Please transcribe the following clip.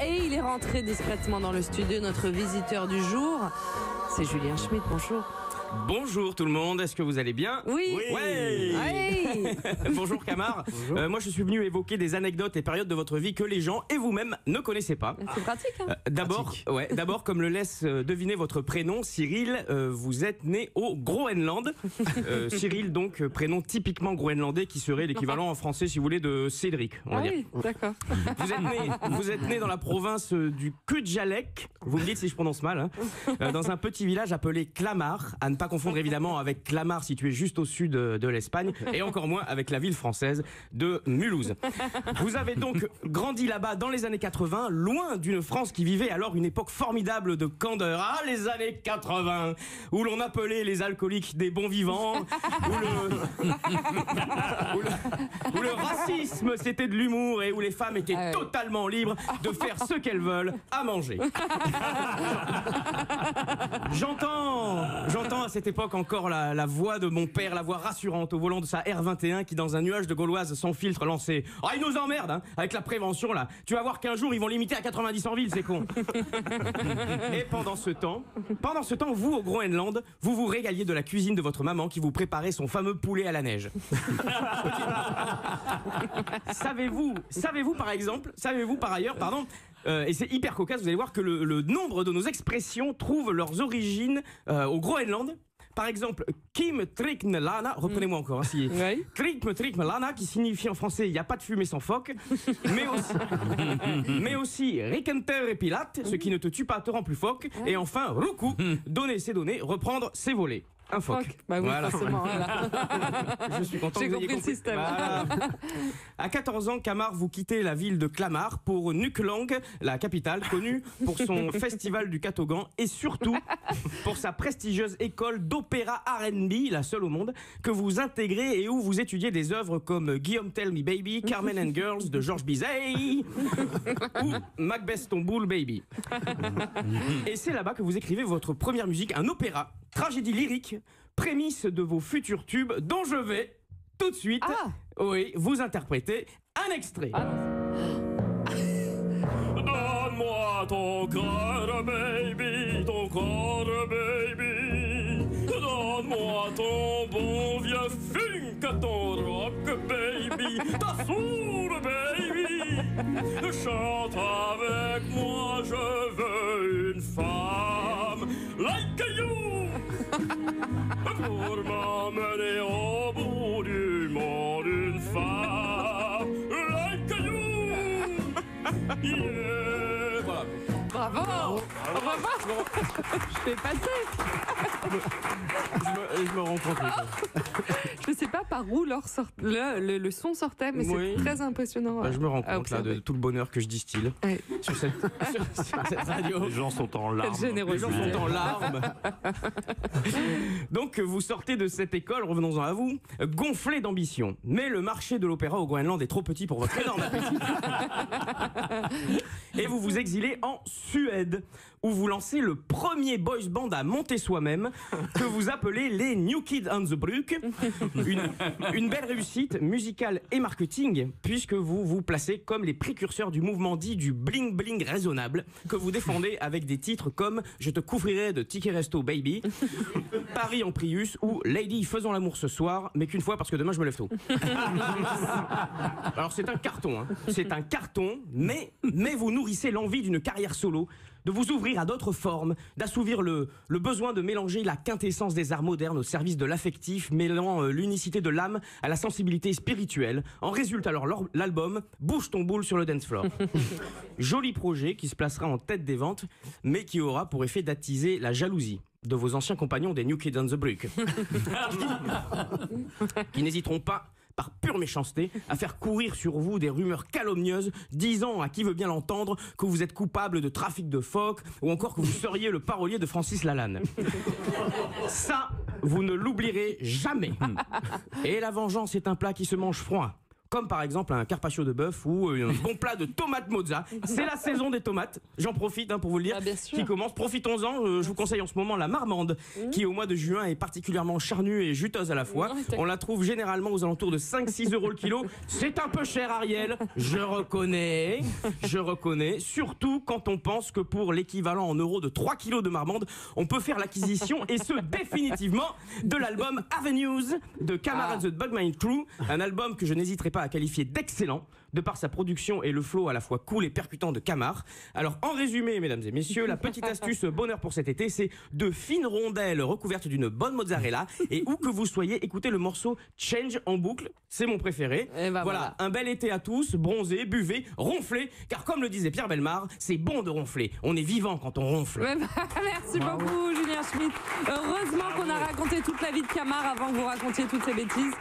Et il est rentré discrètement dans le studio, notre visiteur du jour. C'est Julien Schmitt, bonjour. Bonjour tout le monde, est-ce que vous allez bien? Oui. Ouais. Oui. Bonjour Camar. Bonjour. Moi je suis venu évoquer des anecdotes et périodes de votre vie que les gens et vous-même ne connaissez pas. C'est pratique, hein. D'abord, comme le laisse deviner votre prénom, Cyril, vous êtes né au Groenland. Cyril, donc, prénom typiquement groenlandais qui serait l'équivalent en français, si vous voulez, de Cédric. On va dire. Oui, d'accord. Vous êtes né dans la province du Kudjalek, vous me dites si je prononce mal, hein, dans un petit village appelé Clamart, à ne pas confondre évidemment avec Clamart situé juste au sud de l'Espagne, et encore moins avec la ville française de Mulhouse. Vous avez donc grandi là-bas dans les années 80, loin d'une France qui vivait alors une époque formidable de candeur. Ah, les années 80, où l'on appelait les alcooliques des bons vivants, où le racisme c'était de l'humour et où les femmes étaient totalement libres de faire ce qu'elles veulent à manger. J'entends à cette époque encore la voix de mon père, la voix rassurante au volant de sa R21 qui dans un nuage de Gauloises sans filtre lançait « Ah, ils nous emmerdent hein, avec la prévention là, tu vas voir qu'un jour ils vont limiter à 90 en ville, c'est con !» Et pendant ce temps, vous au Groenland, vous vous régaliez de la cuisine de votre maman qui vous préparait son fameux poulet à la neige. Savez-vous par ailleurs, et c'est hyper cocasse, vous allez voir que le nombre de nos expressions trouvent leurs origines au Groenland. Par exemple, Kim Trikn Lana, reprenez-moi encore, hein, si Kim Trikn Lana, qui signifie en français il n'y a pas de fumée sans phoque, mais aussi Rikenter et Pilate, ce qui ne te tue pas te rend plus phoque, et enfin Ruku, donner ses données, reprendre ses volets. Un phoque. Bah oui, voilà. forcément. Voilà. Je suis content J'ai que vous ayez compris le système. Voilà. À 14 ans, Camar, vous quittez la ville de Clamart pour Nuuklang, la capitale, connue pour son festival du Catogan et surtout pour sa prestigieuse école d'opéra R&B, la seule au monde, que vous intégrez et où vous étudiez des œuvres comme Guillaume Tell Me Baby, Carmen and Girls de Georges Bizet ou Macbeth Tomboul Baby. Et c'est là-bas que vous écrivez votre première musique, un opéra, tragédie lyrique, prémisse de vos futurs tubes dont je vais tout de suite vous interpréter un extrait. Donne-moi ton corps, baby, ton corps, baby. Donne-moi ton bon vieux funk, ton rock, baby, ta soul, baby. Chante avec moi, je veux une femme like you. Pour m'emmener au bout du monde, une femme like you. Yeah. Voilà. Bravo. Bravo. Je t'ai passé. Je me rends compte. Je ne sais pas par où le son sortait, mais c'est très impressionnant. Je me rends compte là, de tout le bonheur que je distille sur cette radio. Les gens sont en larmes. Les gens sont en larmes. Donc vous sortez de cette école, revenons-en à vous, gonflé d'ambition. Mais le marché de l'opéra au Groenland est trop petit pour votre énorme appétit. Et vous vous exilez en Suède, où vous lancez le premier boys band à monter soi-même, que vous appelez les New Kids on the Block. Une belle réussite musicale et marketing, puisque vous vous placez comme les précurseurs du mouvement dit du bling bling raisonnable, que vous défendez avec des titres comme Je te couvrirai de tickets resto baby, Paris en Prius ou Lady faisons l'amour ce soir, mais qu'une fois parce que demain je me lève tôt. Alors c'est un carton, hein. C'est un carton, mais vous nourrissez l'envie d'une carrière solo, de vous ouvrir à d'autres formes, d'assouvir le besoin de mélanger la quintessence des arts modernes au service de l'affectif, mêlant l'unicité de l'âme à la sensibilité spirituelle. En résulte alors l'album Bouge ton boule sur le dance floor. Joli projet qui se placera en tête des ventes, mais qui aura pour effet d'attiser la jalousie de vos anciens compagnons des New Kids on the Block, qui n'hésiteront pas, par pure méchanceté, à faire courir sur vous des rumeurs calomnieuses disant à qui veut bien l'entendre que vous êtes coupable de trafic de phoques ou encore que vous seriez le parolier de Francis Lalanne. Ça, vous ne l'oublierez jamais. Et la vengeance est un plat qui se mange froid. comme par exemple un carpaccio de bœuf ou un bon plat de tomates mozza. C'est la saison des tomates, j'en profite pour vous le dire, qui commence. Profitons-en, je vous conseille en ce moment la marmande, qui au mois de juin est particulièrement charnue et juteuse à la fois. On la trouve généralement aux alentours de 5-6 euros le kilo. C'est un peu cher, Ariel, je reconnais, surtout quand on pense que pour l'équivalent en euros de 3 kilos de marmande, on peut faire l'acquisition, et ce définitivement, de l'album Avenues de Camar and the Bugmine Crew, un album que je n'hésiterai pas à qualifier d'excellent de par sa production et le flow à la fois cool et percutant de Camar. Alors en résumé, mesdames et messieurs, la petite astuce bonheur pour cet été, c'est de fines rondelles recouvertes d'une bonne mozzarella, et où que vous soyez, écoutez le morceau Change en boucle, c'est mon préféré. Voilà, un bel été à tous, bronzez, buvez, ronflez, car comme le disait Pierre Bellemare, c'est bon de ronfler, on est vivant quand on ronfle. Merci beaucoup Julien Schmitt. Heureusement qu'on a raconté toute la vie de Camar avant que vous racontiez toutes ces bêtises.